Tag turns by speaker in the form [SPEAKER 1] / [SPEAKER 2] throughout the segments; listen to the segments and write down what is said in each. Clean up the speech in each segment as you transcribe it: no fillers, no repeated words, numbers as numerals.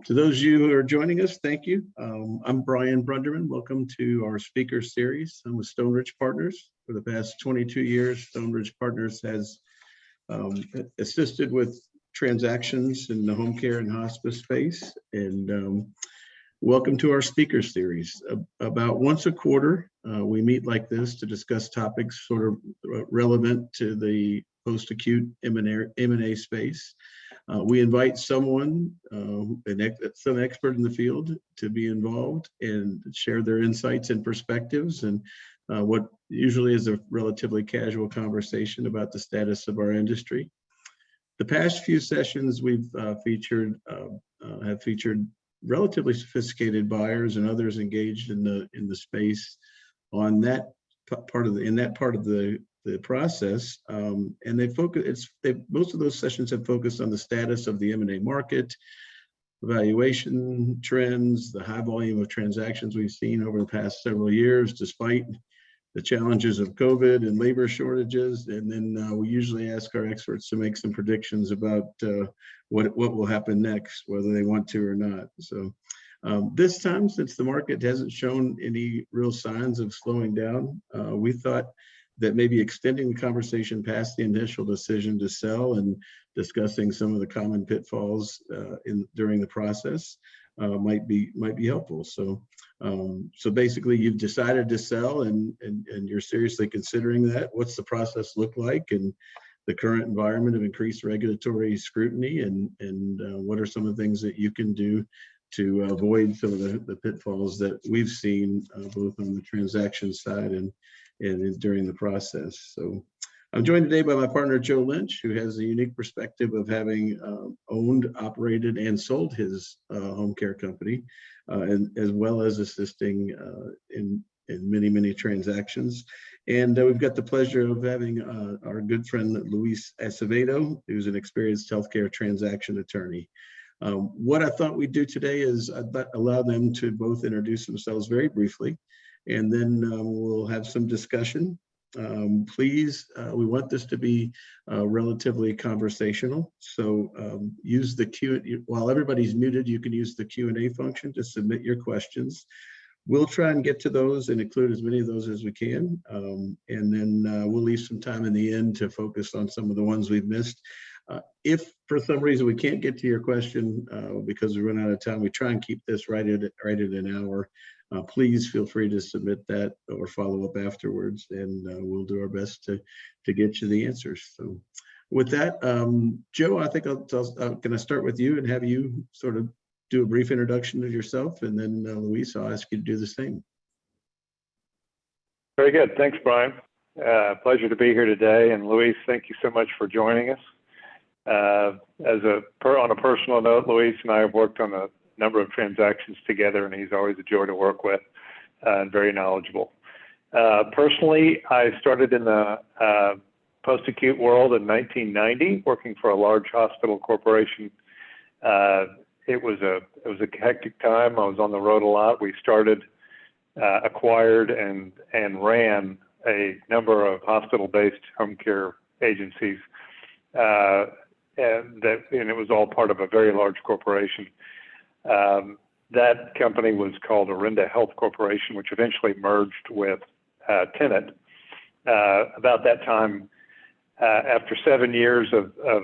[SPEAKER 1] To those of you who are joining us, thank you. I'm Brian Brunderman. Welcome to our speaker series. I'm with Stoneridge Partners. For the past 22 years, Stoneridge Partners has assisted with transactions in the home care and hospice space. And welcome to our speaker series. About once a quarter, we meet like this to discuss topics sort of relevant to the post-acute M&A space. We invite someone, some expert in the field, to be involved and share their insights and perspectives, and what usually is a relatively casual conversation about the status of our industry. The past few sessions we've have featured relatively sophisticated buyers and others engaged in the space on that part of the process, and most of those sessions have focused on the status of the M&A market, valuation trends, the high volume of transactions we've seen over the past several years, despite the challenges of COVID and labor shortages. And then we usually ask our experts to make some predictions about what will happen next, whether they want to or not. So this time, since the market hasn't shown any real signs of slowing down, we thought that maybe extending the conversation past the initial decision to sell and discussing some of the common pitfalls during the process might be helpful. So basically, you've decided to sell and you're seriously considering that. What's the process look like, and the current environment of increased regulatory scrutiny, and what are some of the things that you can do to avoid some of the pitfalls that we've seen both on the transaction side and during the process. So I'm joined today by my partner, Joe Lynch, who has a unique perspective of having owned, operated, and sold his home care company, and as well as assisting in many transactions. And we've got the pleasure of having our good friend, Luis Acevedo, who's an experienced healthcare transaction attorney. What I thought we'd do today is allow them to both introduce themselves very briefly, and then we'll have some discussion. Please, we want this to be relatively conversational. So use the while everybody's muted, you can use the Q&A function to submit your questions. We'll try and get to those and include as many of those as we can. And then we'll leave some time in the end to focus on some of the ones we've missed. If for some reason we can't get to your question because we run out of time, we try and keep this right at an hour. Please feel free to submit that or follow up afterwards, and we'll do our best to get you the answers. So with that, Joe, I think can I start with you and have you sort of do a brief introduction of yourself, and then Luis, I'll ask you to do the same.
[SPEAKER 2] Very good. Thanks, Brian. Pleasure to be here today. And Luis, thank you so much for joining us. On a personal note, Luis and I have worked on a number of transactions together, and he's always a joy to work with and very knowledgeable. Personally, I started in the post-acute world in 1990, working for a large hospital corporation. It was a hectic time. I was on the road a lot. We started, acquired, and ran a number of hospital-based home care agencies, and it was all part of a very large corporation. That company was called Orinda Health Corporation, which eventually merged with Tenet. About that time, after 7 years of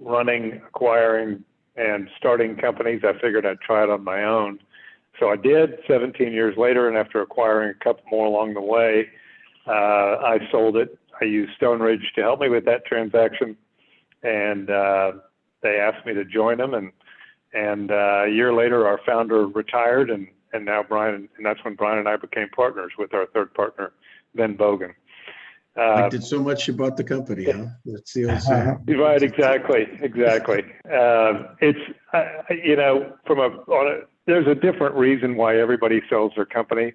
[SPEAKER 2] running, acquiring, and starting companies, I figured I'd try it on my own. So I did. 17 years later, and after acquiring a couple more along the way, I sold it. I used Stoneridge to help me with that transaction, and they asked me to join them. And a year later, our founder retired, and now Brian, and that's when Brian and I became partners with our third partner, Ben Bogan.
[SPEAKER 1] I did so much you bought the company, huh? That's the old saying.
[SPEAKER 2] Right, exactly. It's there's a different reason why everybody sells their company.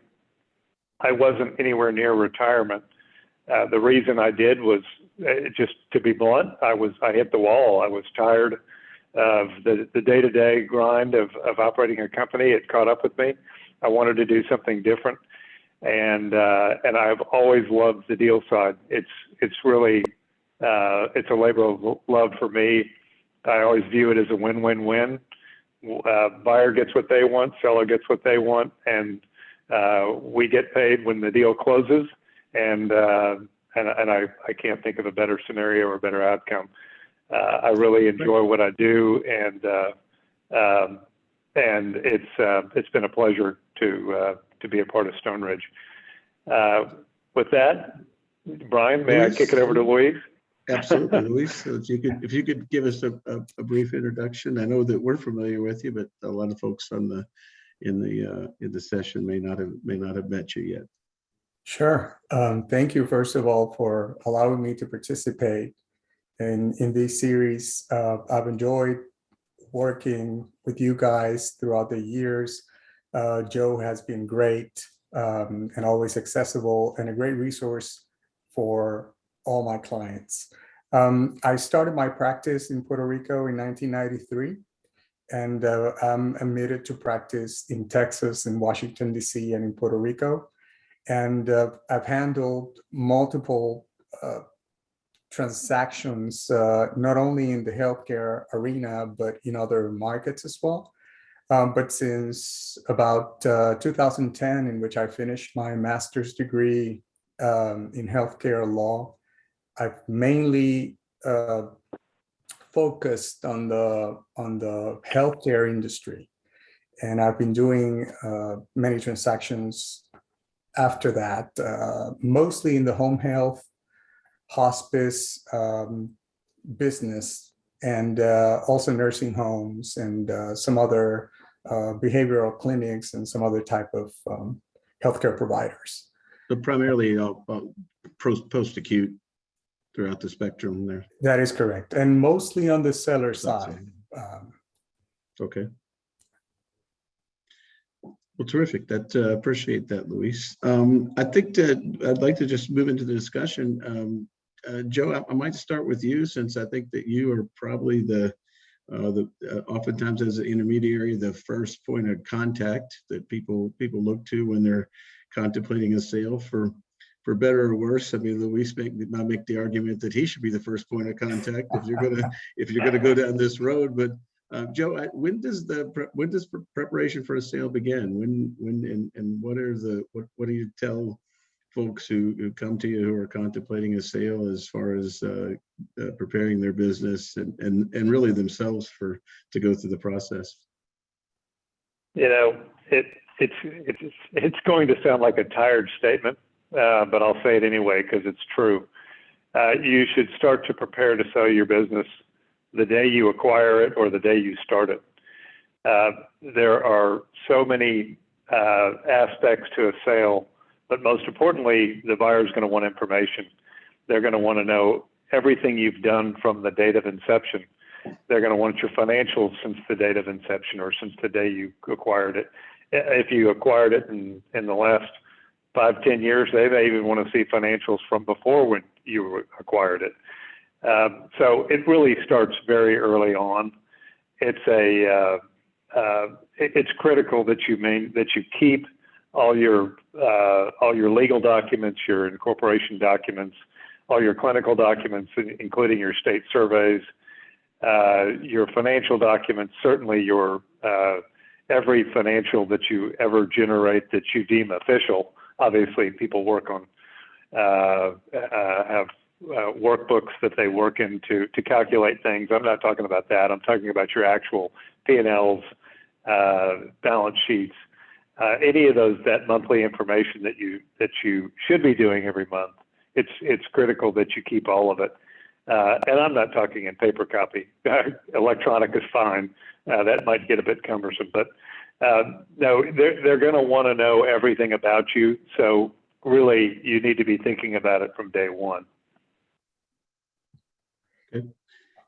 [SPEAKER 2] I wasn't anywhere near retirement. The reason I did was just to be blunt. I hit the wall. I was tired of the day-to-day grind of operating a company. It caught up with me. I wanted to do something different, and I've always loved the deal side. It's really it's a labor of love for me. I always view it as a win-win-win. buyer gets what they want, seller gets what they want, and we get paid when the deal closes. And I can't think of a better scenario or better outcome. I really enjoy what I do, and it's been a pleasure to be a part of Stoneridge. With that, Brian, may I kick it over to Louise?
[SPEAKER 1] Absolutely, Luis. So if you could give us a brief introduction. I know that we're familiar with you, but a lot of folks in the session may not have met you yet.
[SPEAKER 3] Sure. Thank you, first of all, for allowing me to participate in this series. I've enjoyed working with you guys throughout the years. Joe has been great and always accessible and a great resource for all my clients. I started my practice in Puerto Rico in 1993, and I'm admitted to practice in Texas, in Washington, D.C., and in Puerto Rico. And I've handled multiple transactions, not only in the healthcare arena, but in other markets as well. But since about 2010, in which I finished my master's degree in healthcare law, I've mainly focused on the healthcare industry, and I've been doing many transactions after that, mostly in the home health, hospice business, and also nursing homes and some other behavioral clinics and some other type of healthcare providers.
[SPEAKER 1] But primarily post-acute throughout the spectrum there.
[SPEAKER 3] That is correct, and mostly on the seller side.
[SPEAKER 1] Okay. Well, terrific. Appreciate that, Luis. I think that I'd like to just move into the discussion. Joe, I might start with you, since I think that you are probably oftentimes as an intermediary, the first point of contact that people look to when they're contemplating a sale, for better or worse. I mean, Luis might make the argument that he should be the first point of contact if you're gonna go down this road. But Joe, when does preparation for a sale begin? And what do you tell folks who come to you who are contemplating a sale, as far as preparing their business and really themselves to go through the process?
[SPEAKER 2] You know, it's going to sound like a tired statement, but I'll say it anyway because it's true. You should start to prepare to sell your business the day you acquire it or the day you start it. There are so many aspects to a sale, but most importantly, the buyer is going to want information. They're going to want to know everything you've done from the date of inception. They're going to want your financials since the date of inception or since the day you acquired it. If you acquired it in the last 5-10 years, they may even want to see financials from before when you acquired it. So it really starts very early on. It's critical that you keep all your legal documents, your incorporation documents, all your clinical documents, including your state surveys, your financial documents, certainly your every financial that you ever generate that you deem official. Obviously, people work on have workbooks that they work in to calculate things. I'm not talking about that. I'm talking about your actual P&Ls, balance sheets, any of that monthly information that you should be doing every month. It's critical that you keep all of it. And I'm not talking in paper copy. Electronic is fine. That might get a bit cumbersome, but no, they're going to want to know everything about you. So really, you need to be thinking about it from day one.
[SPEAKER 1] Okay.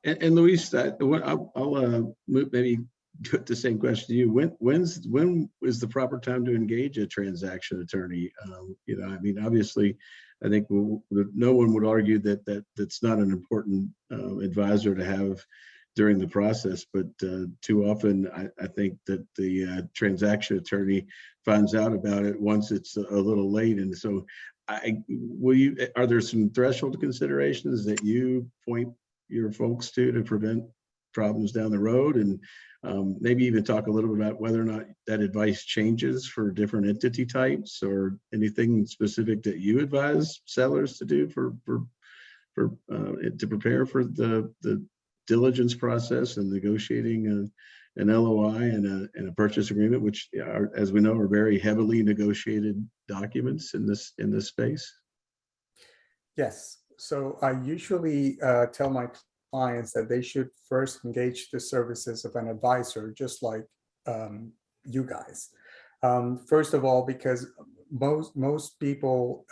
[SPEAKER 1] And Luis, I'll maybe put the same question to you. When is the proper time to engage a transaction attorney? I mean, obviously, I think no one would argue that's not an important advisor to have during the process, but too often I think that the transaction attorney finds out about it once it's a little late. And so are there some threshold considerations that you point your folks to prevent problems down the road, and maybe even talk a little bit about whether or not that advice changes for different entity types, or anything specific that you advise sellers to do to prepare for the diligence process and negotiating an LOI and a purchase agreement, which are, as we know, are very heavily negotiated documents in this space.
[SPEAKER 3] Yes. So I usually tell my clients that they should first engage the services of an advisor, just like you guys. First of all, because most people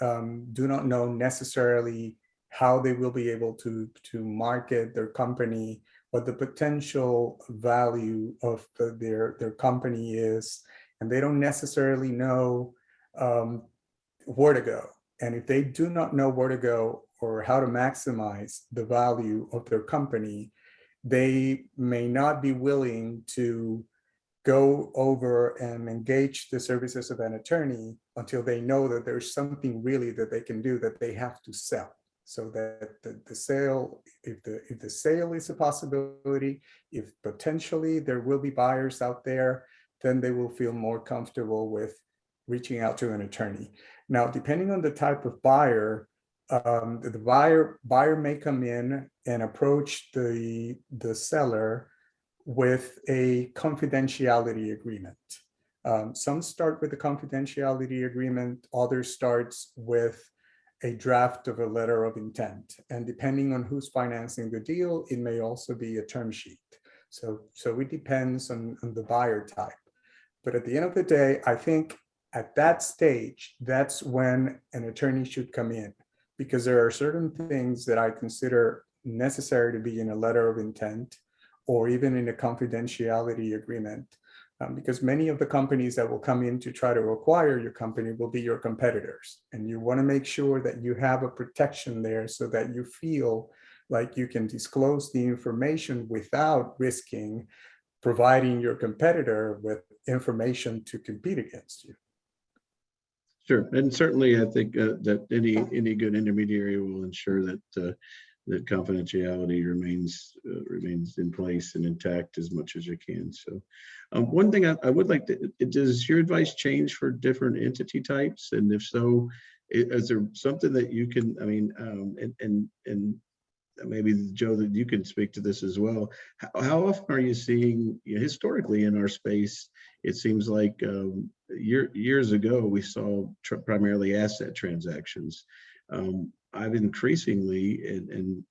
[SPEAKER 3] do not know necessarily how they will be able to market their company, what the potential value of their company is, and they don't necessarily know where to go. And if they do not know where to go or how to maximize the value of their company, they may not be willing to go over and engage the services of an attorney until they know that there's something really that they can do, that they have to sell. So that the sale, if the sale is a possibility, if potentially there will be buyers out there, then they will feel more comfortable with reaching out to an attorney. Now, depending on the type of buyer, the buyer may come in and approach the seller with a confidentiality agreement. Some start with a confidentiality agreement, others starts with a draft of a letter of intent. And depending on who's financing the deal, it may also be a term sheet. So it depends on the buyer type. But at the end of the day, I think at that stage, that's when an attorney should come in, because there are certain things that I consider necessary to be in a letter of intent or even in a confidentiality agreement, because many of the companies that will come in to try to acquire your company will be your competitors. And you want to make sure that you have a protection there so that you feel like you can disclose the information without risking providing your competitor with information to compete against you.
[SPEAKER 1] Sure, and certainly I think that any good intermediary will ensure that that confidentiality remains in place and intact as much as you can. So, one thing I would like to, does your advice change for different entity types? And if so, is there something that you can, I mean, and maybe Joe, that you can speak to this as well. How often are you seeing, historically in our space, it seems like years ago we saw primarily asset transactions. I've increasingly, and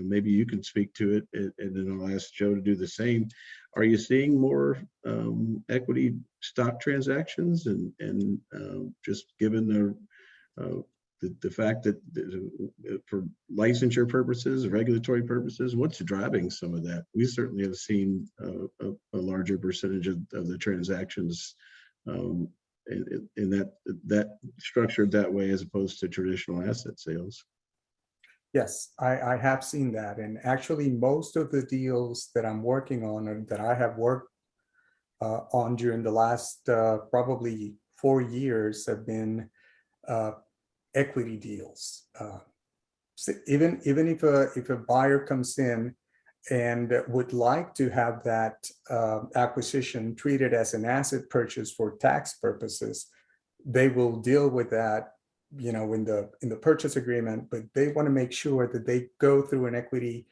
[SPEAKER 1] maybe you can speak to it, and then I'll ask Joe to do the same. Are you seeing more equity stock transactions, and just given the fact that for licensure purposes, regulatory purposes, what's driving some of that? We certainly have seen a larger percentage of the transactions in that structured that way, as opposed to traditional asset sales.
[SPEAKER 3] Yes, I have seen that. And actually, most of the deals that I'm working on, or that I have worked on during the last probably 4 years, have been equity deals. So even if a buyer comes in and would like to have that acquisition treated as an asset purchase for tax purposes, they will deal with that, in the purchase agreement. But they want to make sure that they go through an equity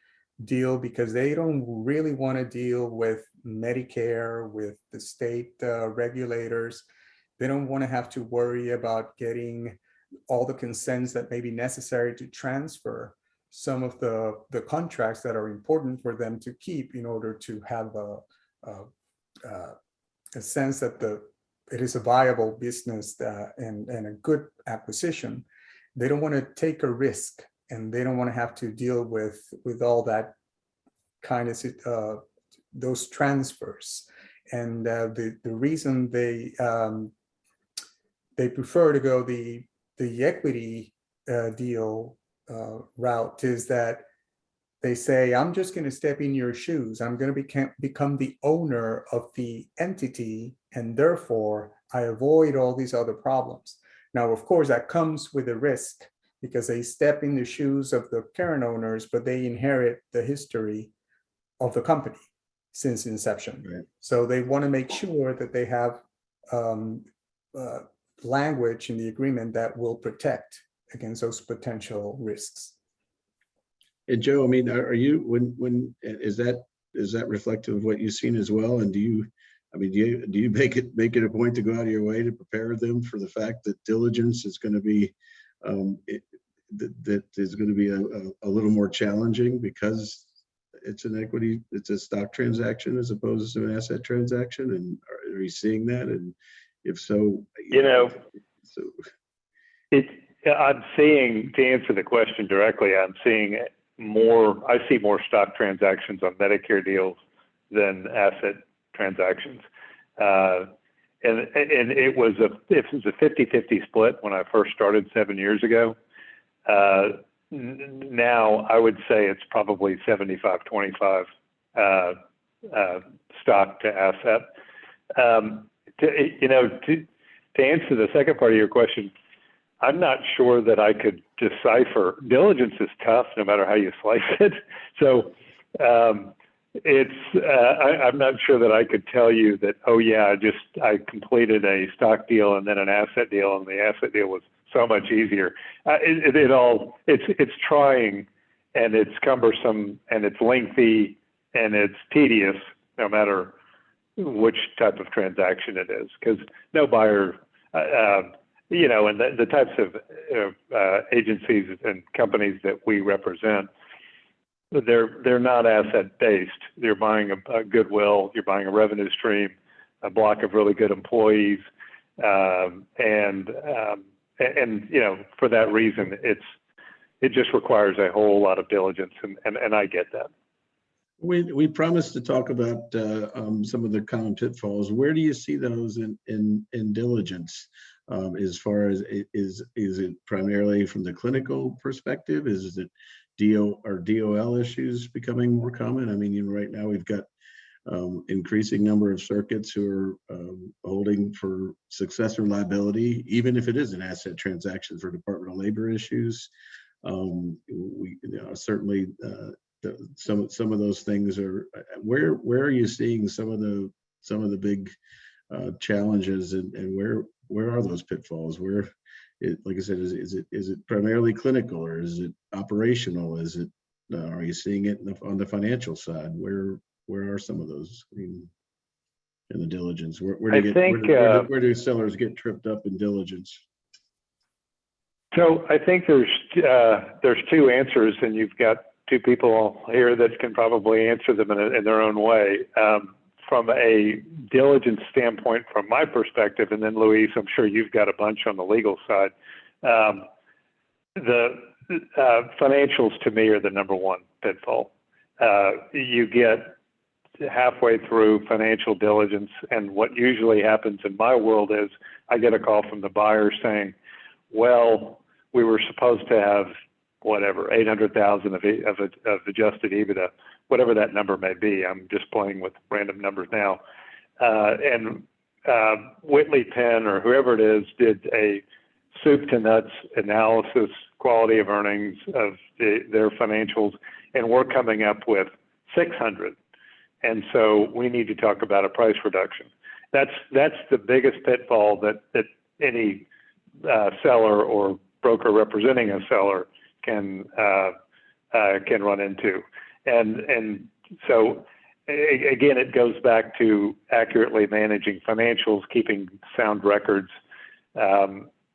[SPEAKER 3] deal, because they don't really want to deal with Medicare, with the state regulators. They don't want to have to worry about getting all the consents that may be necessary to transfer some of the contracts that are important for them to keep, in order to have a sense that it is a viable business and a good acquisition. They don't want to take a risk, and they don't want to have to deal with all that kind of those transfers. And the reason they prefer to go the equity deal route is that they say, I'm just going to step in your shoes. I'm going to become the owner of the entity, and therefore I avoid all these other problems. Now, of course, that comes with a risk, because they step in the shoes of the current owners, but they inherit the history of the company since inception.
[SPEAKER 1] Right.
[SPEAKER 3] So they want to make sure that they have language in the agreement that will protect against those potential risks.
[SPEAKER 1] And Joe, I mean, are you, when is that reflective of what you've seen as well? And do you make it a point to go out of your way to prepare them for the fact that diligence is going to be that is going to be a little more challenging because it's a stock transaction as opposed to an asset transaction? And are you seeing that? And if so,
[SPEAKER 2] I'm seeing, to answer the question directly, I see more stock transactions on Medicare deals than asset transactions. And it was a 50-50 split when I first started 7 years ago. Now I would say it's probably 75-25 stock to asset. To answer the second part of your question, I'm not sure that I could decipher. Diligence is tough no matter how you slice it. So I'm not sure that I could tell you that, oh yeah, I completed a stock deal and then an asset deal, and the asset deal was so much easier. It's trying, and it's cumbersome, and it's lengthy, and it's tedious, no matter which type of transaction it is, because no buyer, and the types of agencies and companies that we represent, they're not asset based. You're buying a goodwill, you're buying a revenue stream, a block of really good employees, and for that reason, it just requires a whole lot of diligence, and I get that.
[SPEAKER 1] We promised to talk about some of the common pitfalls. Where do you see those in diligence? As far as is it primarily from the clinical perspective? Is it DOL issues becoming more common? I mean, right now we've got increasing number of circuits who are holding for successor liability, even if it is an asset transaction for Department of Labor issues. Certainly some of those things are. Where are you seeing some of the big challenges, and where are those pitfalls? Where, like I said, is it primarily clinical, or is it operational? Is it are you seeing it on the financial side? Where are some of those in the diligence? Where do sellers get tripped up in diligence?
[SPEAKER 2] So I think there's two answers, and you've got two people here that can probably answer them in their own way. From a diligence standpoint, from my perspective, and then Luis, I'm sure you've got a bunch on the legal side. The financials to me are the number one pitfall. You get halfway through financial diligence, and what usually happens in my world is I get a call from the buyer saying, well, we were supposed to have whatever, 800,000 of adjusted EBITDA, whatever that number may be. I'm just playing with random numbers now. And Whitley Penn or whoever it is did a soup to nuts analysis, quality of earnings of their financials, and we're coming up with 600. And so we need to talk about a price reduction. That's the biggest pitfall that any seller or broker representing a seller can run into. And so again, it goes back to accurately managing financials, keeping sound records.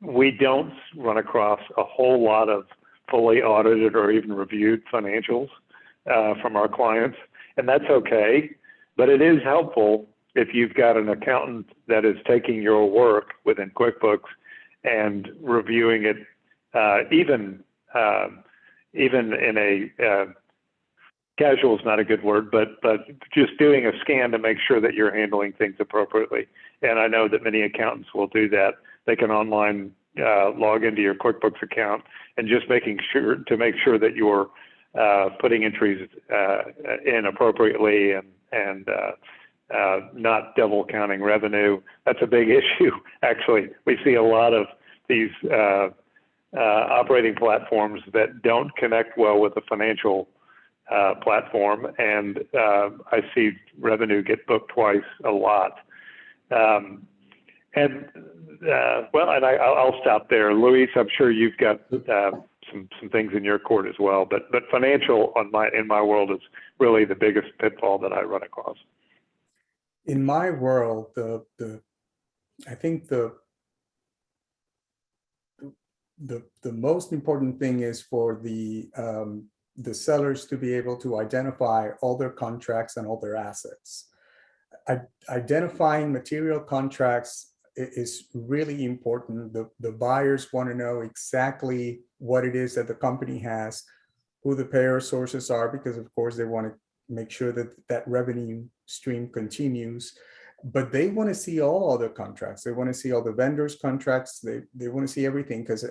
[SPEAKER 2] We don't run across a whole lot of fully audited or even reviewed financials from our clients, and that's okay. But it is helpful if you've got an accountant that is taking your work within QuickBooks and reviewing it, even in a casual is not a good word, but just doing a scan to make sure that you're handling things appropriately. And I know that many accountants will do that. They can online log into your QuickBooks account and just make sure that you're putting entries in appropriately and not double counting revenue. That's a big issue. Actually, we see a lot of these operating platforms that don't connect well with the financial platform, and I see revenue get booked twice a lot. I'll stop there. Luis, I'm sure you've got some things in your court as well, but financial in my world is really the biggest pitfall that I run across.
[SPEAKER 3] In my world, I think the most important thing is for the sellers to be able to identify all their contracts and all their assets. Identifying material contracts is really important. The buyers want to know exactly what it is that the company has, who the payer sources are, because of course they want to make sure that that revenue stream continues. But they want to see all other contracts. They want to see all the vendors' contracts. They want to see everything, because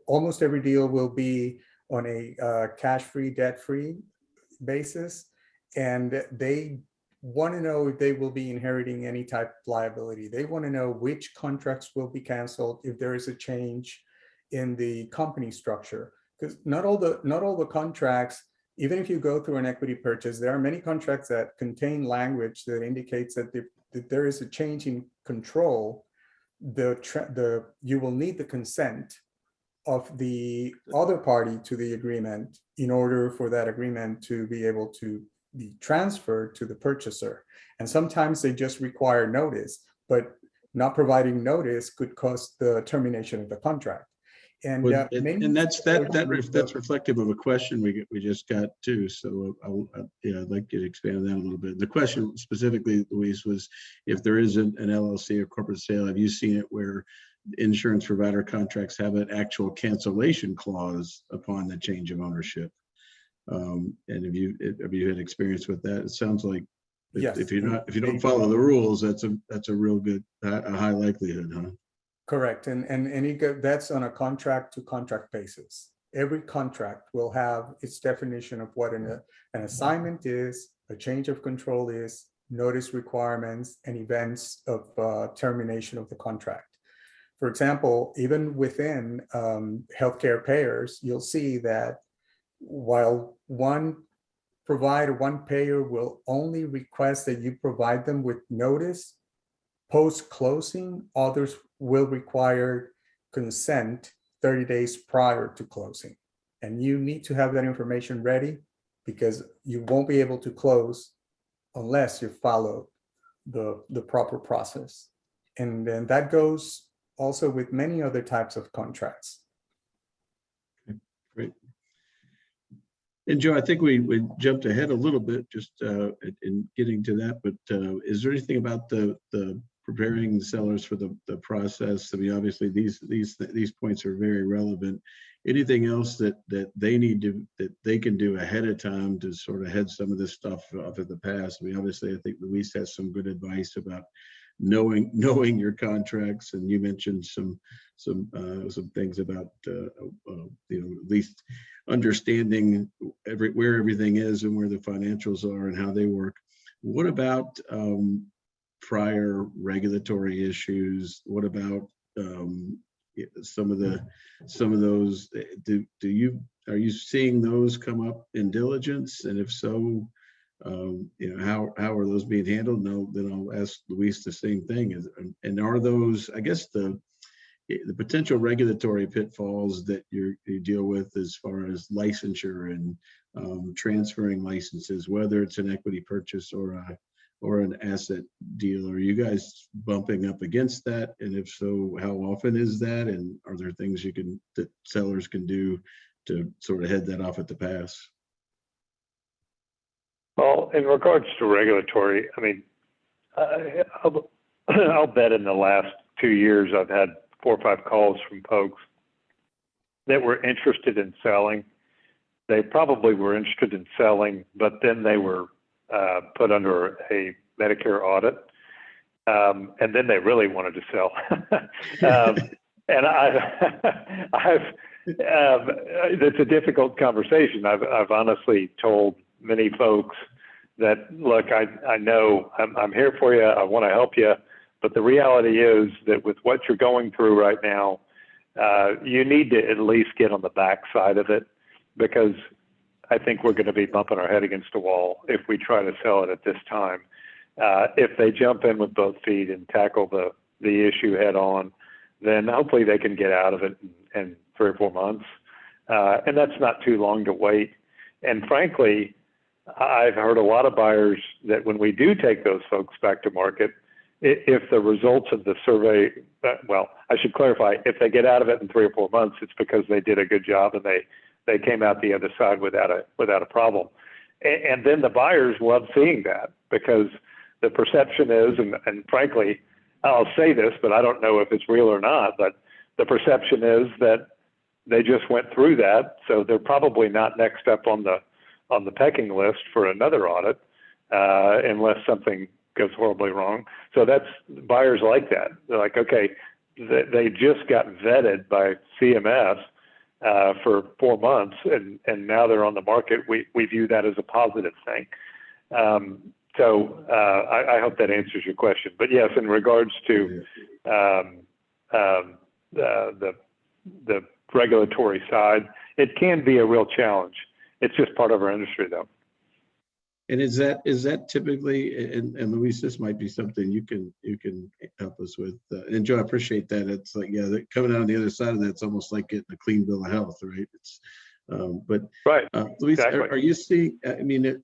[SPEAKER 3] almost every deal will be on a cash-free, debt-free basis. And they want to know if they will be inheriting any type of liability. They want to know which contracts will be canceled if there is a change in the company structure. Because not all the contracts, even if you go through an equity purchase, there are many contracts that contain language that indicates that there is a change in control. You will need the consent of the other party to the agreement in order for that agreement to be able to be transferred to the purchaser. And sometimes they just require notice, but not providing notice could cause the termination of the contract. And
[SPEAKER 1] that's reflective of a question we just got too. So I'd like you to expand on that a little bit. The question specifically, Luis, was if there is an LLC or corporate sale, have you seen it where insurance provider contracts have an actual cancellation clause upon the change of ownership? And have you had experience with that? It sounds like
[SPEAKER 3] yes.
[SPEAKER 1] If you don't follow the rules, that's a real good a high likelihood, huh?
[SPEAKER 3] Correct, that's on a contract to contract basis. Every contract will have its definition of what an assignment is, a change of control is, notice requirements, and events of termination of the contract. For example, even within healthcare payers, you'll see that while one payer will only request that you provide them with notice post-closing, others will require consent 30 days prior to closing. And you need to have that information ready, because you won't be able to close unless you follow the proper process. And then that goes also with many other types of contracts.
[SPEAKER 1] Okay, great. And Joe, I think we jumped ahead a little bit just in getting to that, but is there anything about the preparing the sellers for the process? I mean, obviously these points are very relevant. Anything else that they can do ahead of time to sort of head some of this stuff off of the past? I mean, obviously, I think Luis has some good advice about knowing your contracts, and you mentioned some things about at least understanding where everything is and where the financials are and how they work. What about prior regulatory issues? What about some of those? Are you seeing those come up in diligence? And if so, how are those being handled? No, then I'll ask Luis the same thing. And are those, I guess, the potential regulatory pitfalls that you deal with as far as licensure and transferring licenses, whether it's an equity purchase or an asset deal? Are you guys bumping up against that? And if so, how often is that? And are there things that sellers can do to sort of head that off at the pass?
[SPEAKER 2] Well, in regards to regulatory, I mean, I'll bet in the last 2 years I've had 4 or 5 calls from folks that were interested in selling. They probably were interested in selling, but then they were put under a Medicare audit, and then they really wanted to sell. And it's a difficult conversation. I've honestly told many folks that, look, I know I'm here for you. I want to help you. But the reality is that with what you're going through right now, you need to at least get on the back side of it, because I think we're going to be bumping our head against a wall if we try to sell it at this time. If they jump in with both feet and tackle the issue head on, then hopefully they can get out of it in 3 or 4 months. And that's not too long to wait. And frankly, I've heard a lot of buyers that when we do take those folks back to market, if the results of the survey, well, I should clarify, if they get out of it in 3 or 4 months, it's because they did a good job and they came out the other side without a problem. And then the buyers love seeing that, because the perception is, and frankly, I'll say this, but I don't know if it's real or not, but the perception is that they just went through that, so they're probably not next up on the pecking list for another audit, unless something goes horribly wrong. So that's, buyers like that. They're like, okay, they just got vetted by CMS for 4 months, and now they're on the market. We view that as a positive thing. So I hope that answers your question. But yes, in regards to the regulatory side, it can be a real challenge. It's just part of our industry, though.
[SPEAKER 1] And is that typically, and Luis, this might be something you can help us with. And Joe, I appreciate that. It's like, yeah, coming out on the other side of that, it's almost like getting a clean bill of health, right? It's, but
[SPEAKER 2] right,
[SPEAKER 1] Luis,
[SPEAKER 2] exactly.
[SPEAKER 1] are you seeing? I mean,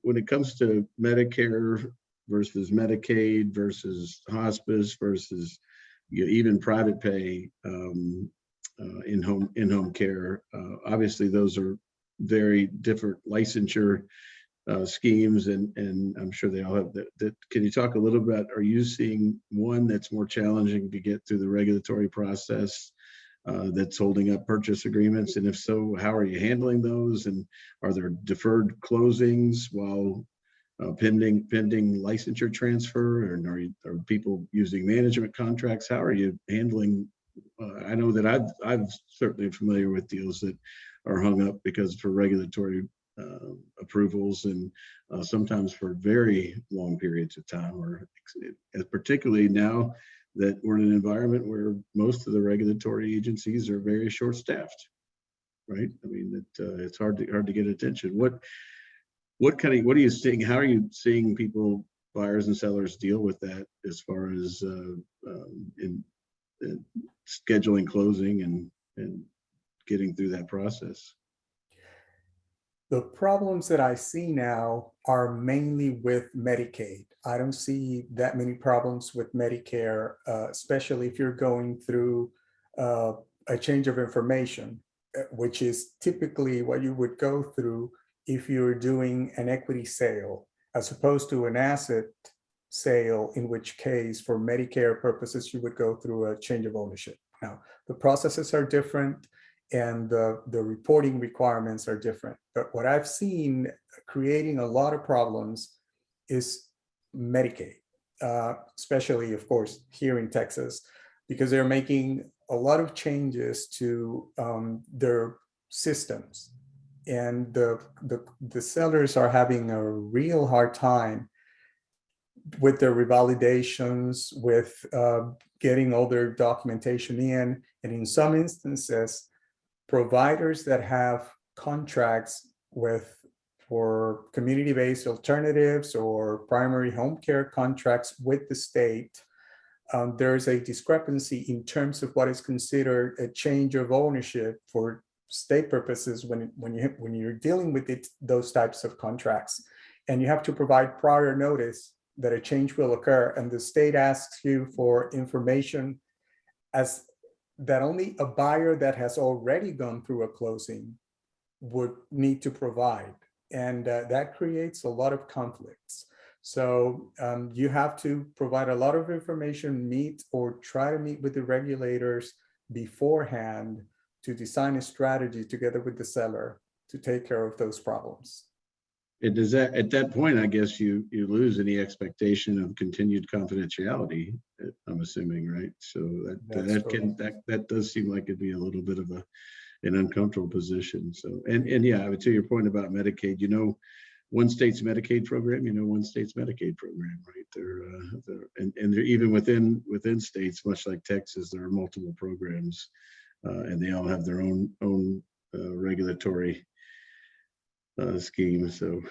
[SPEAKER 1] when it comes to Medicare versus Medicaid versus hospice versus even private pay in-home care, obviously those are very different licensure schemes, and I'm sure they all have that. Can you talk a little bit? Are you seeing one that's more challenging to get through the regulatory process, that's holding up purchase agreements? And if so, how are you handling those? And are there deferred closings while pending licensure transfer? And are people using management contracts? How are you handling? I know that I've certainly familiar with deals that are hung up because for regulatory approvals, and sometimes for very long periods of time, or particularly now that we're in an environment where most of the regulatory agencies are very short-staffed, right? I mean, it's hard to get attention. What are you seeing? How are you seeing people, buyers and sellers, deal with that as far as in scheduling closing and getting through that process?
[SPEAKER 3] The problems that I see now are mainly with Medicaid. I don't see that many problems with Medicare, especially if you're going through a change of information, which is typically what you would go through if you're doing an equity sale, as opposed to an asset sale, in which case, for Medicare purposes, you would go through a change of ownership. Now, the processes are different, and the reporting requirements are different. But what I've seen creating a lot of problems is Medicaid, especially, of course, here in Texas, because they're making a lot of changes to their systems. And the sellers are having a real hard time with their revalidations, with getting all their documentation in. And in some instances, providers that have contracts for community-based alternatives or primary home care contracts with the state, there's a discrepancy in terms of what is considered a change of ownership for state purposes when you're dealing with those types of contracts. And you have to provide prior notice that a change will occur, and the state asks you for information as that only a buyer that has already gone through a closing would need to provide. And that creates a lot of conflicts. So you have to provide a lot of information, meet or try to meet with the regulators beforehand to design a strategy together with the seller to take care of those problems.
[SPEAKER 1] It does that at that point, I guess you lose any expectation of continued confidentiality, I'm assuming, right? So that does seem like it'd be a little bit of an uncomfortable position. So and yeah, I would say your point about Medicaid, one state's Medicaid program, one state's Medicaid program, right? They're even within states, much like Texas, there are multiple programs, and they all have their own regulatory scheme. So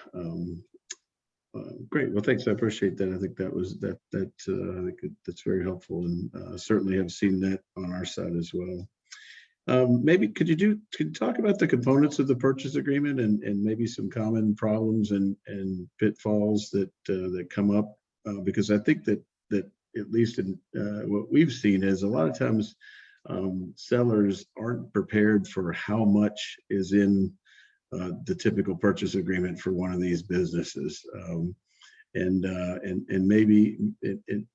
[SPEAKER 1] great. Well, thanks. I appreciate that. I think that was I think that's very helpful, and certainly have seen that on our side as well. Maybe could you talk about the components of the purchase agreement and maybe some common problems and pitfalls that that come up, because I think that at least in what we've seen is a lot of times sellers aren't prepared for how much is in the typical purchase agreement for one of these businesses. And maybe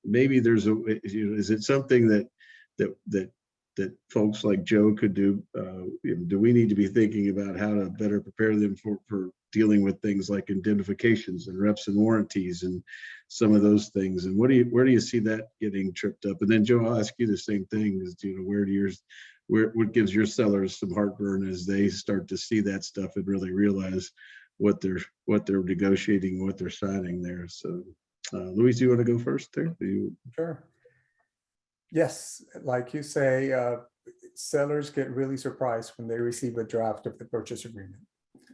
[SPEAKER 1] maybe there's a, is it something that folks like Joe could do? Do we need to be thinking about how to better prepare them for dealing with things like indemnifications and reps and warranties and some of those things? And where do you see that getting tripped up? And then Joe, I'll ask you the same thing: is what gives your sellers some heartburn as they start to see that stuff and really realize what they're negotiating, what they're signing there. So Luis, do you want to go first there?
[SPEAKER 3] Sure. Yes, like you say, sellers get really surprised when they receive a draft of the purchase agreement.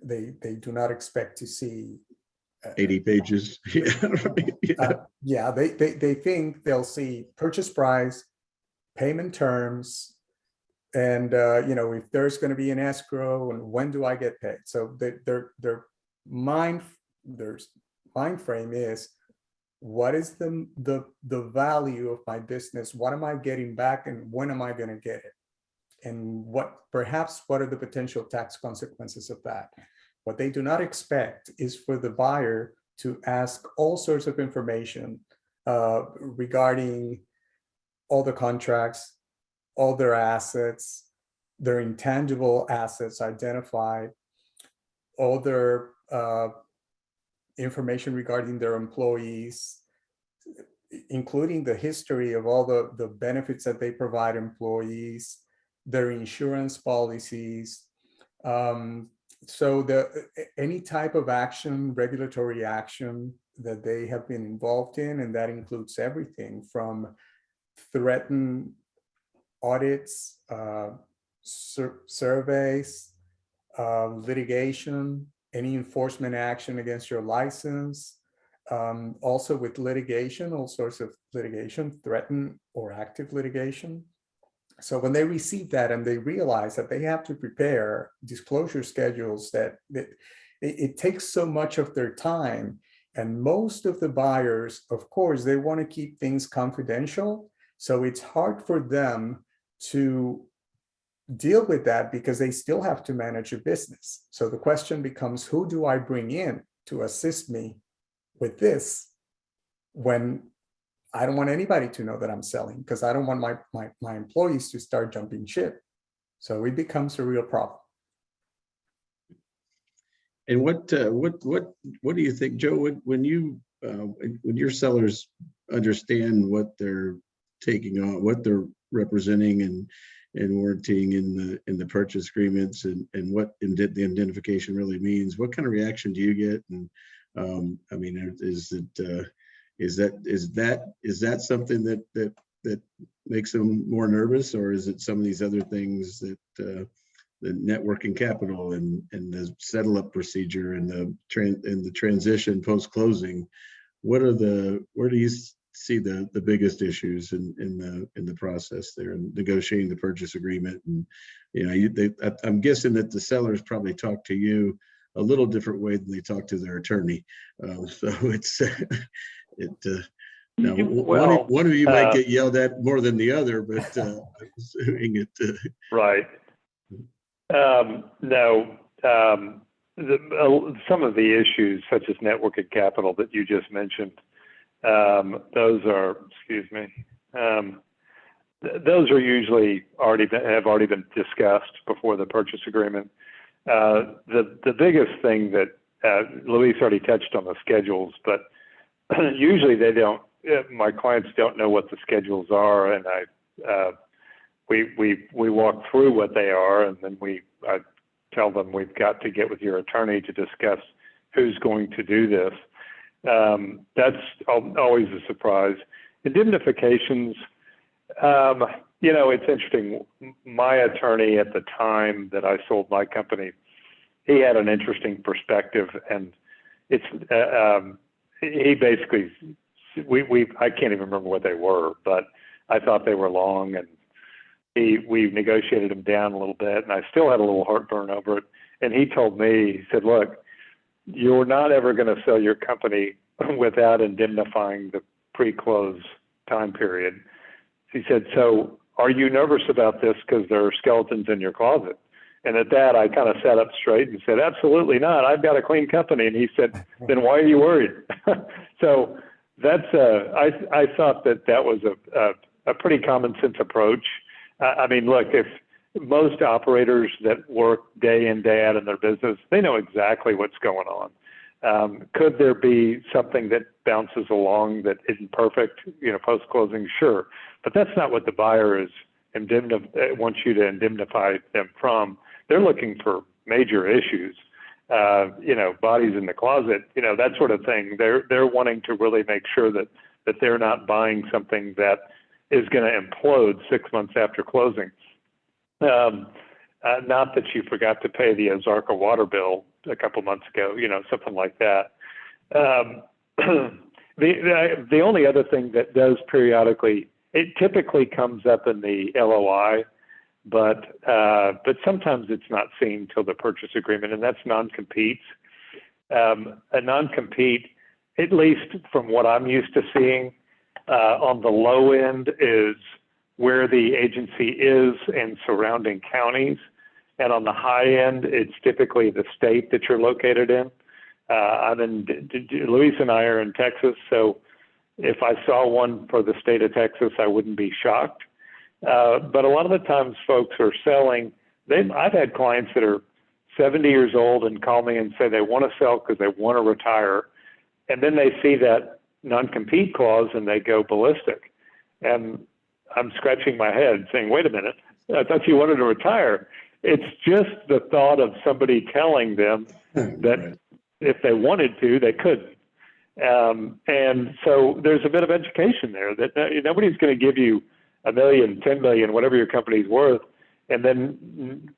[SPEAKER 3] They do not expect to see
[SPEAKER 1] 80 pages. Yeah, right.
[SPEAKER 3] Yeah, they think they'll see purchase price, payment terms, and if there's going to be an escrow and when do I get paid. So their mind frame is, what is the value of my business? What am I getting back, and when am I going to get it? And what are the potential tax consequences of that? What they do not expect is for the buyer to ask all sorts of information regarding all the contracts, all their assets, their intangible assets identified, all their information regarding their employees, including the history of all the benefits that they provide employees, their insurance policies. So any type of action, regulatory action that they have been involved in, and that includes everything from threatened audits, surveys, litigation, any enforcement action against your license, also with litigation, all sorts of litigation, threatened or active litigation. So when they receive that and they realize that they have to prepare disclosure schedules, that it takes so much of their time, and most of the buyers, of course, they want to keep things confidential. So it's hard for them to deal with that because they still have to manage a business. So the question becomes, who do I bring in to assist me with this when I don't want anybody to know that I'm selling, because I don't want my employees to start jumping ship. So it becomes a real problem.
[SPEAKER 1] And what do you think, Joe, when your sellers understand what they're taking on, what they're representing and warranting in the purchase agreements, and what the identification really means, what kind of reaction do you get? And I mean, is that something that makes them more nervous, or is it some of these other things that the networking capital and the settle up procedure and the transition post closing? Where do you see the biggest issues in the process there and negotiating the purchase agreement? And I'm guessing that the sellers probably talk to you a little different way than they talk to their attorney. So it's now
[SPEAKER 2] well,
[SPEAKER 1] one of you might get yelled at more than the other, but I'm assuming it.
[SPEAKER 2] Right. No. Some of the issues, such as networking capital that you just mentioned, those are usually have already been discussed before the purchase agreement. The biggest thing that Luis already touched on the schedules, but usually they don't. My clients don't know what the schedules are, and we walk through what they are, and then I tell them we've got to get with your attorney to discuss who's going to do this. That's always a surprise. Indemnifications, it's interesting. My attorney at the time that I sold my company he had an interesting perspective, and it's he basically I can't even remember what they were, but I thought they were long, and we negotiated them down a little bit, and I still had a little heartburn over it. And he told me, he said, look, you're not ever going to sell your company without indemnifying the pre-close time period. He said, so are you nervous about this because there are skeletons in your closet? And at that, I kind of sat up straight and said, absolutely not. I've got a clean company. And he said, then why are you worried? So that's, I thought that was a pretty common sense approach. I mean, look, if most operators that work day in, day out in their business, they know exactly what's going on. Could there be something that bounces along that isn't perfect, post-closing? Sure. But that's not what the buyer is wants you to indemnify them from. They're looking for major issues, bodies in the closet, that sort of thing. They're wanting to really make sure that they're not buying something that is going to implode 6 months after closing. Not that you forgot to pay the Ozarka water bill a couple months ago, something like that. The only other thing that does periodically, it typically comes up in the LOI, but sometimes it's not seen till the purchase agreement, and that's non-competes. A non-compete, at least from what I'm used to seeing, on the low end is where the agency is in surrounding counties. And on the high end, it's typically the state that you're located in. Luis and I are in Texas, so if I saw one for the state of Texas, I wouldn't be shocked. But a lot of the times folks are selling, I've had clients that are 70 years old and call me and say they want to sell because they want to retire. And then they see that non-compete clause and they go ballistic. And I'm scratching my head saying, wait a minute, I thought you wanted to retire. It's just the thought of somebody telling them that
[SPEAKER 1] Right.
[SPEAKER 2] if they wanted to, they couldn't. And so there's a bit of education there that nobody's going to give you $1 million, $10 million, whatever your company's worth, and then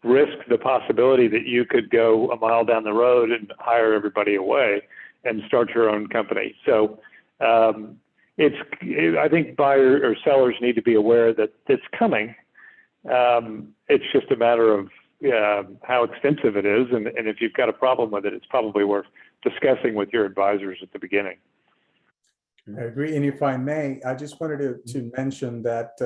[SPEAKER 2] risk the possibility that you could go a mile down the road and hire everybody away and start your own company. So I think buyers or sellers need to be aware that it's coming. It's just a matter of how extensive it is. And if you've got a problem with it, it's probably worth discussing with your advisors at the beginning.
[SPEAKER 3] I agree. And if I may, I just wanted to mention that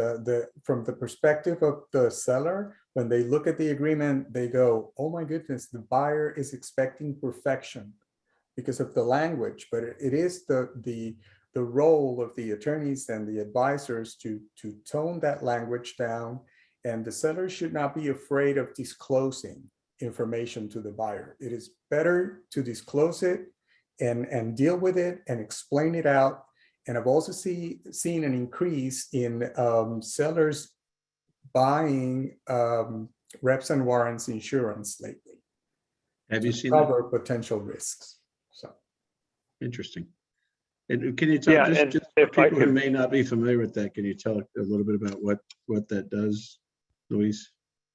[SPEAKER 3] from the perspective of the seller, when they look at the agreement, they go, oh my goodness, the buyer is expecting perfection because of the language, but it is the role of the attorneys and the advisors to tone that language down, and the seller should not be afraid of disclosing information to the buyer. It is better to disclose it and deal with it and explain it out. And I've also seen an increase in sellers buying reps and warrants insurance lately.
[SPEAKER 1] Have you seen
[SPEAKER 3] cover potential risks? So
[SPEAKER 1] Interesting. And can you tell,
[SPEAKER 2] Yeah,
[SPEAKER 1] just for people who may not be familiar with that, can you tell a little bit about what that does, Luis?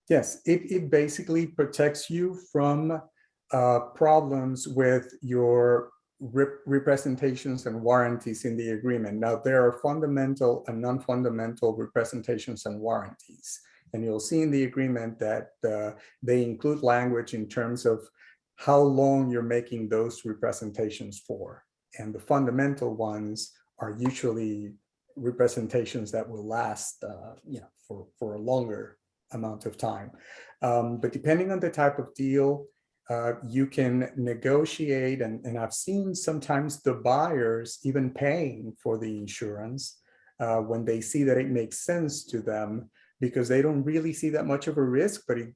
[SPEAKER 3] Yes, it basically protects you from problems with your representations and warranties in the agreement. Now, there are fundamental and non-fundamental representations and warranties. And you'll see in the agreement that they include language in terms of how long you're making those representations for. And the fundamental ones are usually representations that will last for a longer amount of time. But depending on the type of deal, you can negotiate, and I've seen sometimes the buyers even paying for the insurance when they see that it makes sense to them, because they don't really see that much of a risk, but it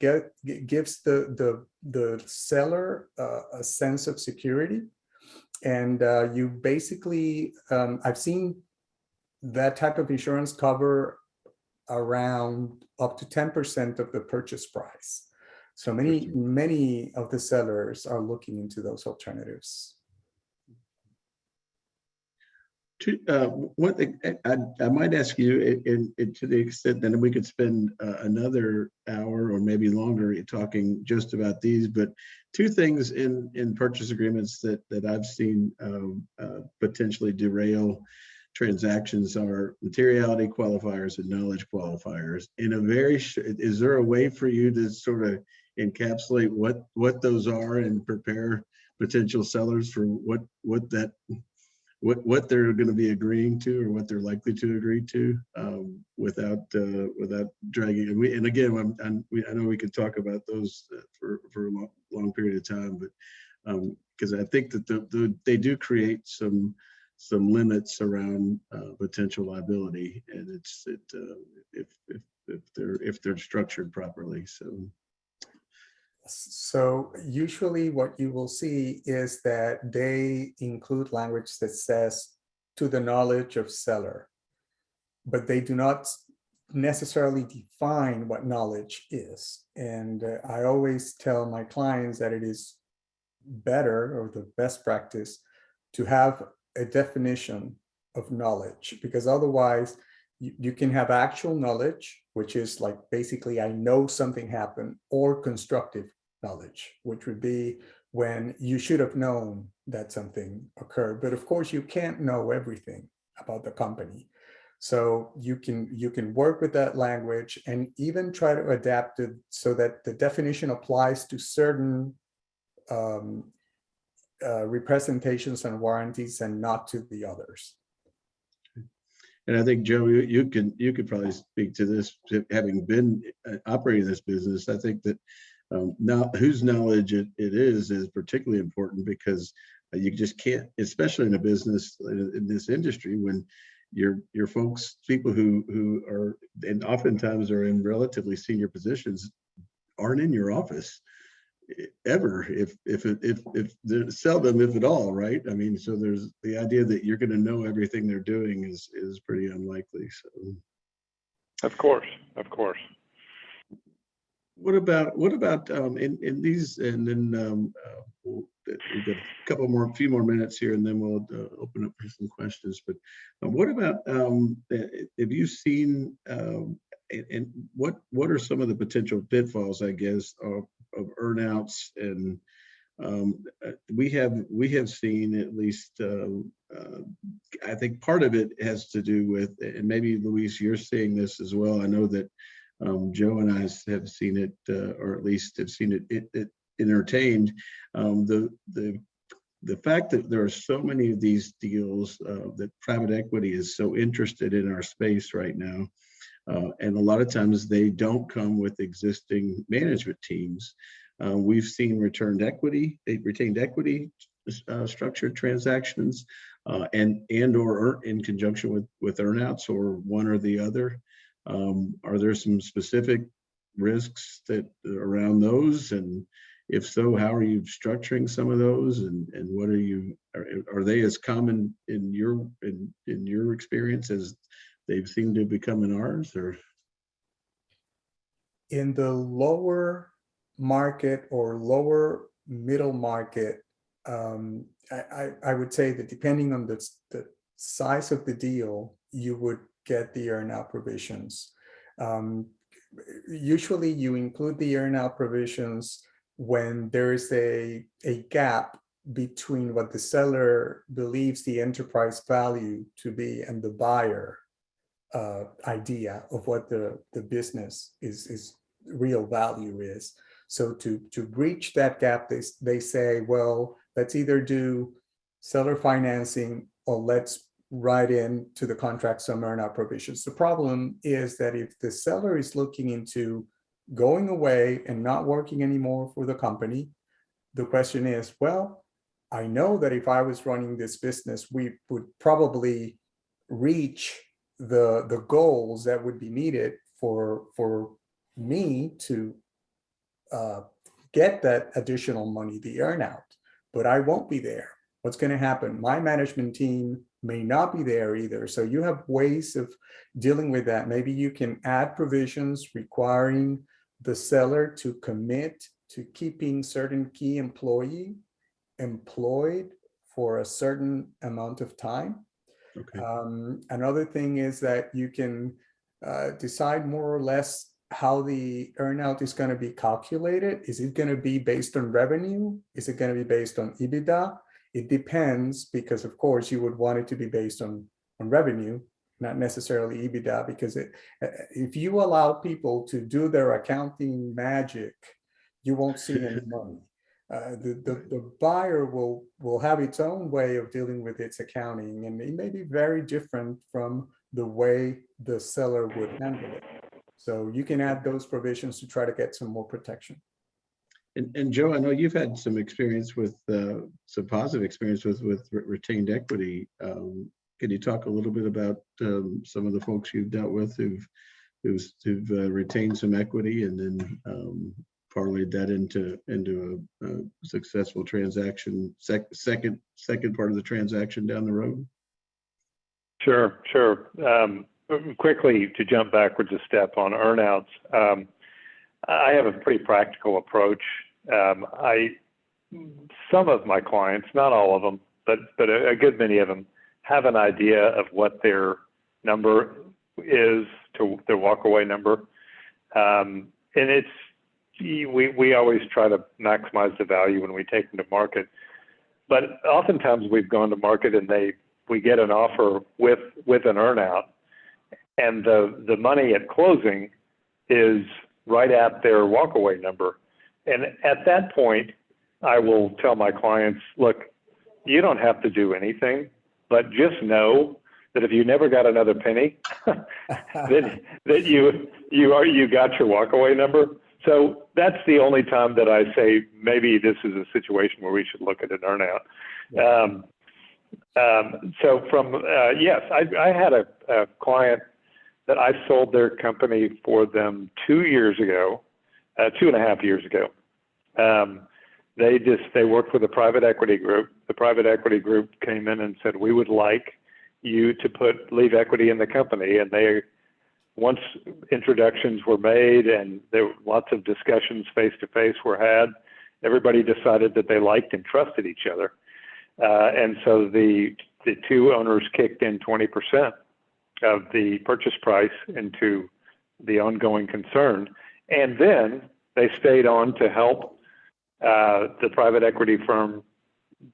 [SPEAKER 3] gives the seller a sense of security. And you basically, I've seen that type of insurance cover around up to 10% of the purchase price. So many of the sellers are looking into those alternatives.
[SPEAKER 1] One thing I might ask you, to the extent that we could spend another hour or maybe longer talking just about these, but two things in purchase agreements that I've seen potentially derail transactions are materiality qualifiers and knowledge qualifiers. In a very, is there a way for you to sort of encapsulate what those are and prepare potential sellers for what they're going to be agreeing to or what they're likely to agree to, without dragging. And again, I know we could talk about those for a long period of time, but because I think that they do create some limits around potential liability, and if they're structured properly.
[SPEAKER 3] So usually what you will see is that they include language that says to the knowledge of seller, but they do not necessarily define what knowledge is. And I always tell my clients that it is better, or the best practice, to have a definition of knowledge, because otherwise you can have actual knowledge, which is like basically I know something happened, or constructive knowledge, which would be when you should have known that something occurred. But of course, you can't know everything about the company. So you can work with that language and even try to adapt it so that the definition applies to certain representations and warranties and not to the others.
[SPEAKER 1] And I think, Joe, you could probably speak to this, having been operating this business. I think that now whose knowledge it is particularly important, because you just can't, especially in a business in this industry, when your folks, people who are, and oftentimes are in relatively senior positions, aren't in your office ever, if seldom, if at all, right? I mean, so there's the idea that you're going to know everything they're doing is pretty unlikely. So,
[SPEAKER 2] of course.
[SPEAKER 1] What about in these, and then we've got a few more minutes here, and then we'll open up for some questions. But what about have you seen and what are some of the potential pitfalls, I guess, of earnouts? And we have seen, at least I think part of it has to do with, and maybe Luis, you're seeing this as well. I know that Joe and I have seen it, or at least have seen it entertained. The fact that there are so many of these deals, that private equity is so interested in our space right now, and a lot of times they don't come with existing management teams. We've seen retained equity structured transactions, and or in conjunction with earnouts, or one or the other. Are there some specific risks that around those? And if so, how are you structuring some of those? And what are they as common in your experience as they've seemed to become in ours? Or
[SPEAKER 3] in the lower market or lower middle market, I would say that depending on the size of the deal, you would get the earnout provisions. Usually you include the earnout provisions when there is a gap between what the seller believes the enterprise value to be and the buyer idea of what the business is real value is. So to breach that gap, they say, well, let's either do seller financing, or let's write into the contract some earnout provisions. The problem is that if the seller is looking into going away and not working anymore for the company, the question is, well, I know that if I was running this business, we would probably reach the goals that would be needed for me to get that additional money, the earnout, but I won't be there. What's going to happen? My management team may not be there either. So you have ways of dealing with that. Maybe you can add provisions requiring the seller to commit to keeping certain key employee employed for a certain amount of time.
[SPEAKER 1] Okay.
[SPEAKER 3] Another thing is that you can decide more or less how the earnout is going to be calculated. Is it going to be based on revenue? Is it going to be based on EBITDA? It depends, because of course you would want it to be based on revenue, not necessarily EBITDA, because if you allow people to do their accounting magic, you won't see any money. The buyer will have its own way of dealing with its accounting, and it may be very different from the way the seller would handle it. So you can add those provisions to try to get some more protection.
[SPEAKER 1] And Joe, I know you've had some experience with some positive experience with retained equity. Can you talk a little bit about some of the folks you've dealt with who've retained some equity and then parlayed that into a successful transaction, second part of the transaction down the road?
[SPEAKER 2] Sure. Quickly, to jump backwards a step on earnouts, I have a pretty practical approach. Some of my clients, not all of them, but a good many of them, have an idea of what their number is, to their walkaway number, and we always try to maximize the value when we take them to market. But oftentimes we've gone to market and we get an offer with an earnout, and the money at closing is right at their walkaway number. And at that point, I will tell my clients, look, you don't have to do anything, but just know that if you never got another penny, that you got your walkaway number. So that's the only time that I say maybe this is a situation where we should look at an earnout. Yes, I had a client that I sold their company for them 2 years ago, 2.5 years ago. They worked with a private equity group. The private equity group came in and said, we would like you to leave equity in the company. And once introductions were made and there were lots of discussions face-to-face were had, everybody decided that they liked and trusted each other. And so the two owners kicked in 20% of the purchase price into the ongoing concern. And then they stayed on to help the private equity firm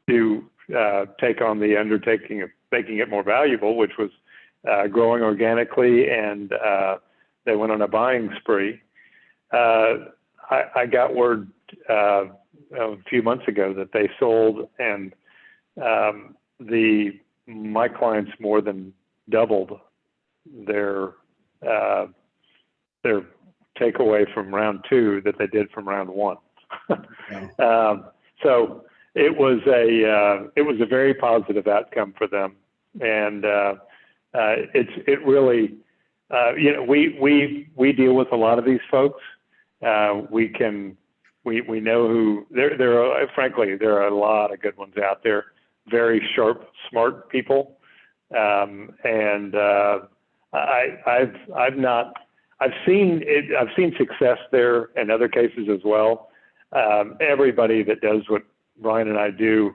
[SPEAKER 2] take on the undertaking of making it more valuable, which was growing organically, and they went on a buying spree. I got word a few months ago that they sold, and my clients more than doubled their takeaway from round two that they did from round one. So it was a very positive outcome for them, and it really we deal with a lot of these folks. We know who there are. Frankly, there are a lot of good ones out there, very sharp, smart people, and I've seen success there in other cases as well. Everybody that does what Brian and I do,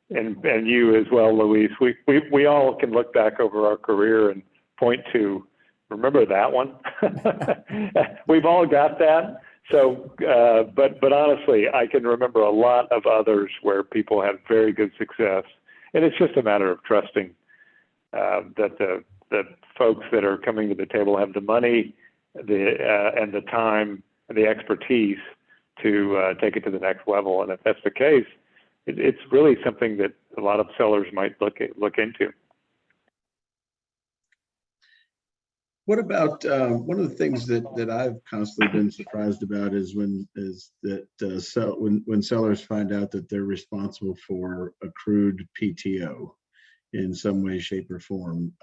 [SPEAKER 2] and you as well, Luis, we all can look back over our career and point to, remember that one? We've all got that. So, but honestly, I can remember a lot of others where people have very good success, and it's just a matter of trusting that the folks that are coming to the table have the money, and the time, and the expertise to take it to the next level. And if that's the case, it's really something that a lot of sellers might look into.
[SPEAKER 1] What about one of the things that I've constantly been surprised about is when sellers find out that they're responsible for accrued PTO in some way, shape, or form.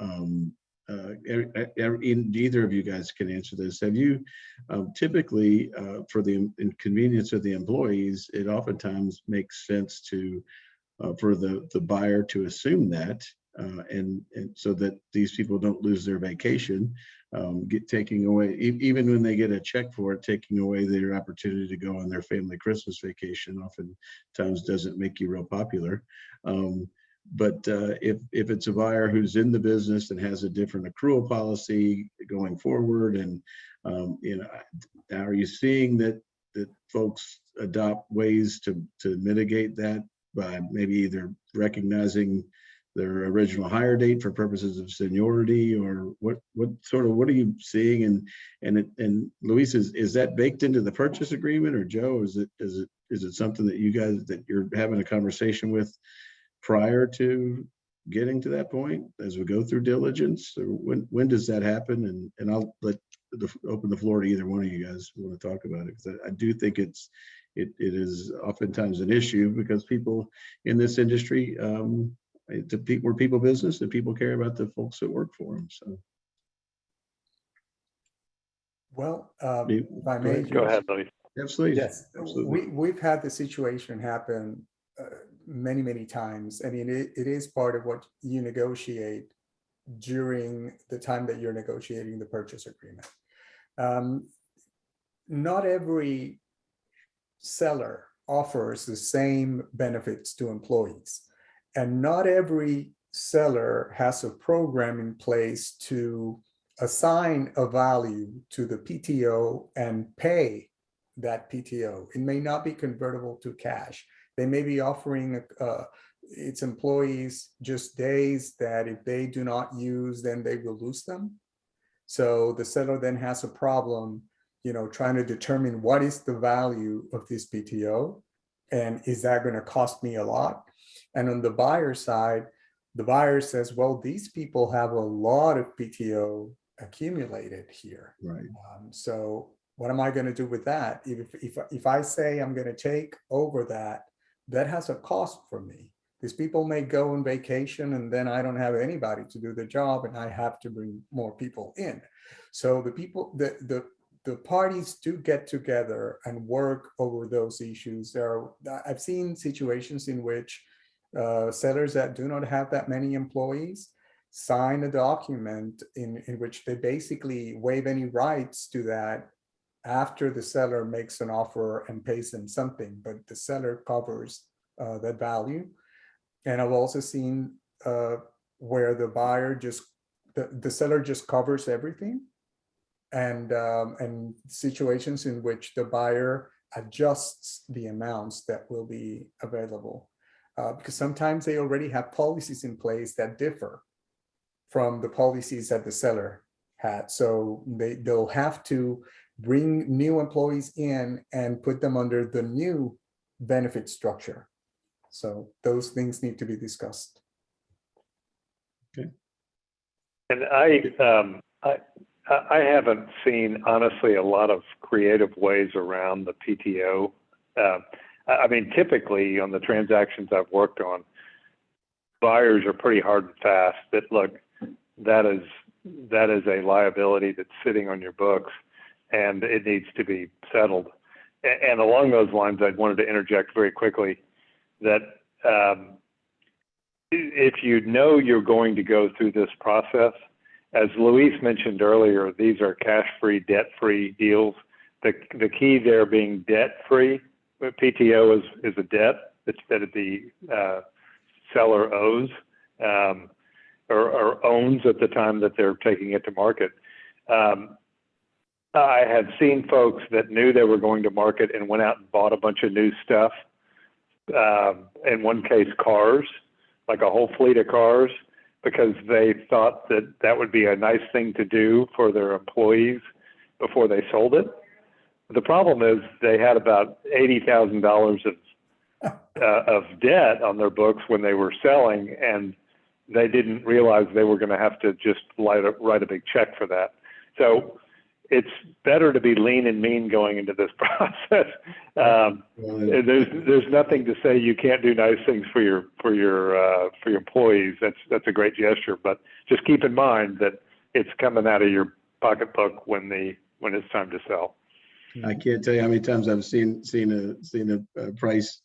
[SPEAKER 1] Either of you guys can answer this. Have you typically, for the inconvenience of the employees, it oftentimes makes sense for the buyer to assume that, and so that these people don't lose their vacation, taking away, even when they get a check for it, taking away their opportunity to go on their family Christmas vacation oftentimes doesn't make you real popular. if it's a buyer who's in the business and has a different accrual policy going forward, and are you seeing that folks adopt ways to mitigate that by maybe either recognizing their original hire date for purposes of seniority, or what are you seeing? And Luis, is that baked into the purchase agreement, or Joe, is it something that you're having a conversation with prior to getting to that point as we go through diligence? Or when does that happen? And I'll open the floor to either one of you guys who want to talk about it, because I do think it is oftentimes an issue, because people in this industry, we're people business, and people care about the folks that work for them. So,
[SPEAKER 3] well, if I may,
[SPEAKER 2] go ahead, Louis.
[SPEAKER 1] Absolutely.
[SPEAKER 3] Yes,
[SPEAKER 1] absolutely.
[SPEAKER 3] We've had the situation happen many times. I mean, it is part of what you negotiate during the time that you're negotiating the purchase agreement. Not every seller offers the same benefits to employees, and not every seller has a program in place to assign a value to the PTO and pay that PTO. It may not be convertible to cash. They may be offering its employees just days that if they do not use, then they will lose them. So the seller then has a problem, trying to determine what is the value of this PTO, and is that going to cost me a lot? And on the buyer side, the buyer says, well, these people have a lot of PTO accumulated here.
[SPEAKER 1] Right.
[SPEAKER 3] So what am I going to do with that? If I say I'm going to take over that has a cost for me. These people may go on vacation, and then I don't have anybody to do the job, and I have to bring more people in. So the parties do get together and work over those issues. I've seen situations in which sellers that do not have that many employees sign a document in which they basically waive any rights to that after the seller makes an offer and pays them something, but the seller covers that value. And I've also seen where the seller just covers everything, and situations in which the buyer adjusts the amounts that will be available, because sometimes they already have policies in place that differ from the policies that the seller had. So they'll have to bring new employees in and put them under the new benefit structure. So those things need to be discussed.
[SPEAKER 1] Okay.
[SPEAKER 2] And I haven't seen, honestly, a lot of creative ways around the PTO. I mean, typically on the transactions I've worked on, buyers are pretty hard and fast that, look, that is a liability that's sitting on your books, and it needs to be settled. And along those lines, I wanted to interject very quickly that if you know you're going to go through this process, as Luis mentioned earlier, these are cash-free, debt-free deals. The key there being debt-free. PTO is a debt that the seller owes or owns at the time that they're taking it to market. I have seen folks that knew they were going to market and went out and bought a bunch of new stuff. In one case, cars, like a whole fleet of cars, because they thought that would be a nice thing to do for their employees before they sold it. The problem is they had about $80,000 of debt on their books when they were selling, and they didn't realize they were going to have to just write a big check for that. So it's better to be lean and mean going into this process. There's nothing to say you can't do nice things for your employees. That's a great gesture, but just keep in mind that it's coming out of your pocketbook when it's time to sell.
[SPEAKER 1] I can't tell you how many times I've seen a price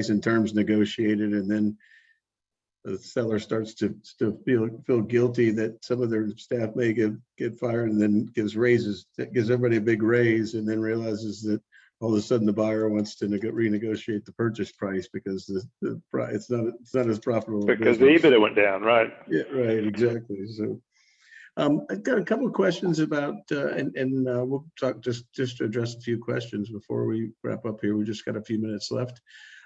[SPEAKER 1] and terms negotiated, and then the seller starts to still feel guilty that some of their staff may get fired, and then gives everybody a big raise, and then realizes that all of a sudden the buyer wants to renegotiate the purchase price because it's not as profitable.
[SPEAKER 2] Because the EBITDA went down, right?
[SPEAKER 1] Yeah, right, exactly. So I've got a couple of questions about, we'll talk just to address a few questions before we wrap up here. We just got a few minutes left.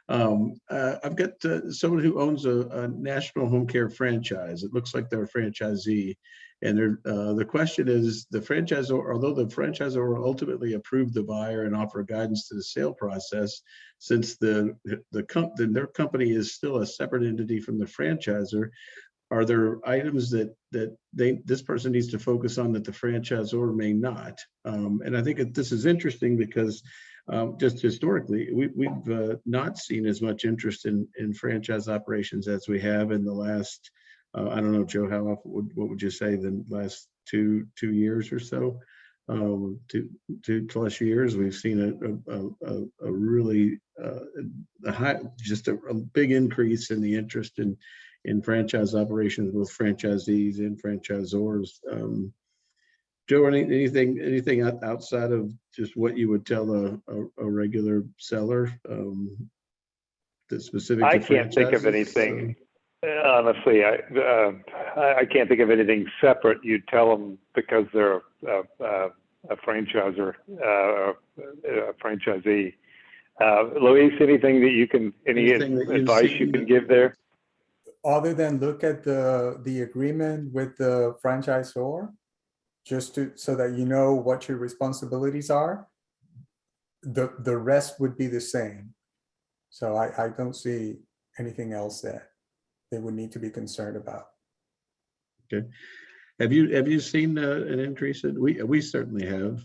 [SPEAKER 1] I've got someone who owns a national home care franchise. It looks like they're a franchisee. And the question is, the franchisor, although the franchisor will ultimately approve the buyer and offer guidance to the sale process, since their company is still a separate entity from the franchisor, are there items that this person needs to focus on that the franchisor may not? And I think this is interesting because just historically, we've not seen as much interest in franchise operations as we have in the last, I don't know, Joe, how often, what would you say, the last two years or so? 2+ years, we've seen a really just a big increase in the interest in franchise operations, both franchisees and franchisors. Joe, anything outside of just what you would tell a regular seller that's specific to
[SPEAKER 2] I can't think of anything. Honestly, I can't think of anything separate you'd tell them because they're a franchisor, a franchisee. Luis, anything that you can, any advice you can give there?
[SPEAKER 3] Other than look at the agreement with the franchisor, just so that you know what your responsibilities are, the rest would be the same. So I don't see anything else that they would need to be concerned about.
[SPEAKER 1] Okay. Have you seen an increase in, we certainly have.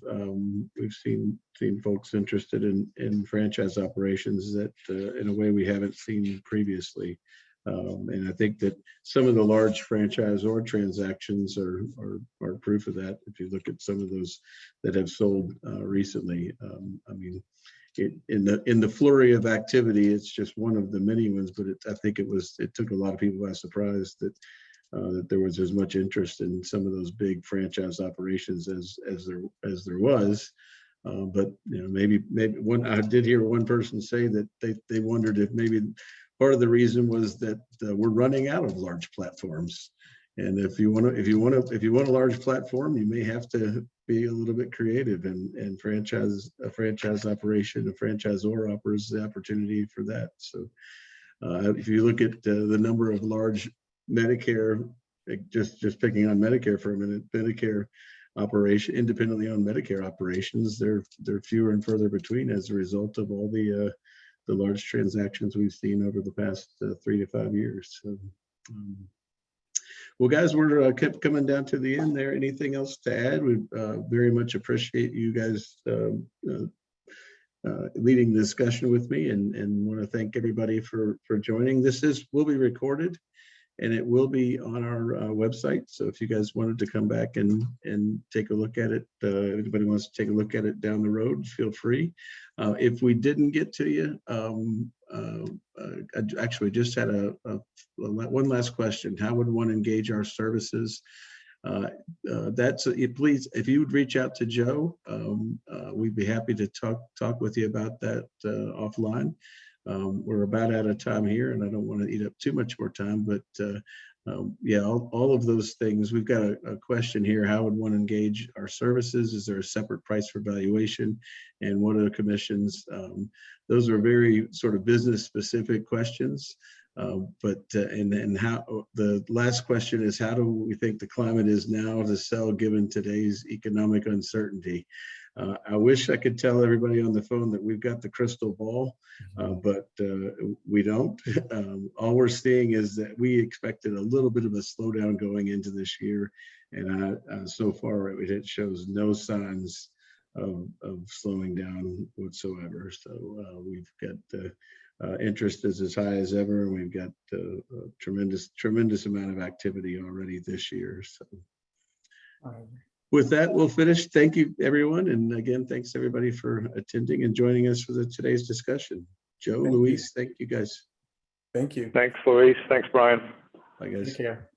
[SPEAKER 1] We've seen folks interested in franchise operations that in a way we haven't seen previously. And I think that some of the large franchisor transactions are proof of that. If you look at some of those that have sold recently, I mean, in the flurry of activity, it's just one of the many ones. But I think it took a lot of people by surprise that there was as much interest in some of those big franchise operations as there was. But you know, maybe I did hear one person say that they wondered if maybe part of the reason was that we're running out of large platforms, and if you want a large platform, you may have to be a little bit creative, and a franchise operation, a franchisor offers the opportunity for that. So if you look at the number of large Medicare, just picking on Medicare for a minute, Medicare independently owned Medicare operations, they're fewer and further between as a result of all the large transactions we've seen over the past 3 to 5 years. So, well, guys, we're kept coming down to the end there. Anything else to add? We very much appreciate you guys leading the discussion with me, and want to thank everybody for joining. This will be recorded, and it will be on our website. So if you guys wanted to come back and take a look at it, anybody wants to take a look at it down the road, feel free. If we didn't get to you, I actually just had one last question. How would one engage our services? Please, if you would reach out to Joe, we'd be happy to talk with you about that offline. We're about out of time here, and I don't want to eat up too much more time, but yeah, all of those things. We've got a question here. How would one engage our services? Is there a separate price for valuation? And what are the commissions? Those are very sort of business specific questions. But how, the last question is, how do we think the climate is now to sell given today's economic uncertainty? I wish I could tell everybody on the phone that we've got the crystal ball, but we don't. All we're seeing is that we expected a little bit of a slowdown going into this year, and so far it shows no signs of slowing down whatsoever. So we've got interest is as high as ever, and we've got a tremendous amount of activity already this year. So. With that, we'll finish. Thank you, everyone. And again, thanks everybody for attending and joining us for today's discussion. Joe, Luis, thank you guys.
[SPEAKER 3] Thank you.
[SPEAKER 2] Thanks, Luis. Thanks, Brian.
[SPEAKER 1] Bye, guys.
[SPEAKER 3] Take care.